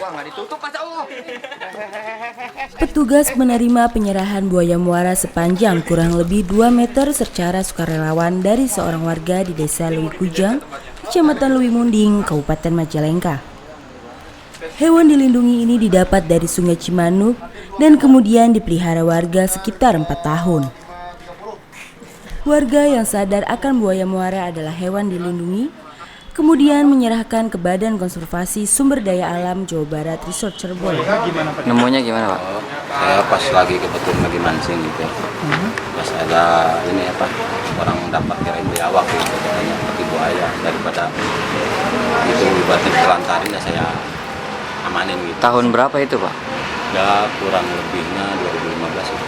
Wah, nggak ditutup masa Allah. Petugas menerima penyerahan buaya muara sepanjang kurang lebih 2 meter secara sukarelawan dari seorang warga di Desa Lewi Kujang, Kecamatan Lewi Munding, Kabupaten Majalengka. Hewan dilindungi ini didapat dari Sungai Cimanuk dan kemudian dipelihara warga sekitar 4 tahun. Warga yang sadar akan buaya muara adalah hewan dilindungi, kemudian menyerahkan ke Badan Konservasi Sumber Daya Alam Jawa Barat Resort Cirebon. Nemunya gimana, Pak? Saya pas lagi kebetulan lagi mancing gitu. Pas ada orang dapat kirain biawak gitu, katanya seperti buaya, daripada itu buat ditelantarin ya saya amanin gitu. Tahun berapa itu, Pak? Ya kurang lebihnya 2015 itu.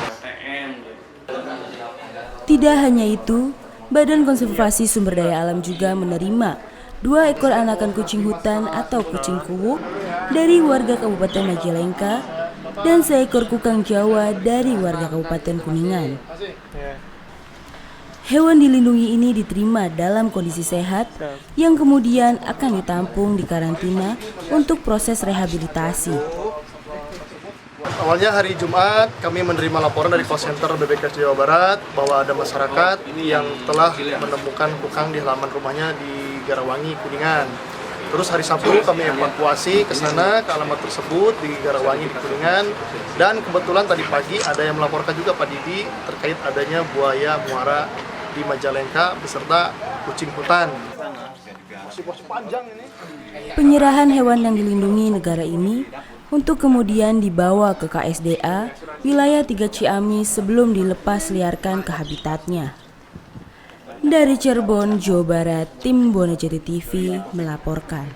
Tidak hanya itu, Badan Konservasi Sumber Daya Alam juga menerima 2 ekor anakan kucing hutan atau kucing kuwuk dari warga Kabupaten Majalengka dan seekor kukang Jawa dari warga Kabupaten Kuningan. Hewan dilindungi ini diterima dalam kondisi sehat yang kemudian akan ditampung di karantina untuk proses rehabilitasi. Awalnya hari Jumat kami menerima laporan dari call center BPKS Jawa Barat bahwa ada masyarakat yang telah menemukan kukang di halaman rumahnya di Garawangi, Kuningan. Terus hari Sabtu kami evakuasi ke sana, ke alamat tersebut di Garawangi, di Kuningan. Dan kebetulan tadi pagi ada yang melaporkan juga Pak Didi terkait adanya buaya muara di Majalengka beserta kucing hutan. Penyerahan hewan yang dilindungi negara ini untuk kemudian dibawa ke KSDA wilayah 3 Ciamis sebelum dilepas liarkan ke habitatnya. Dari Cirebon, Jawa Barat, tim Bonajati TV melaporkan.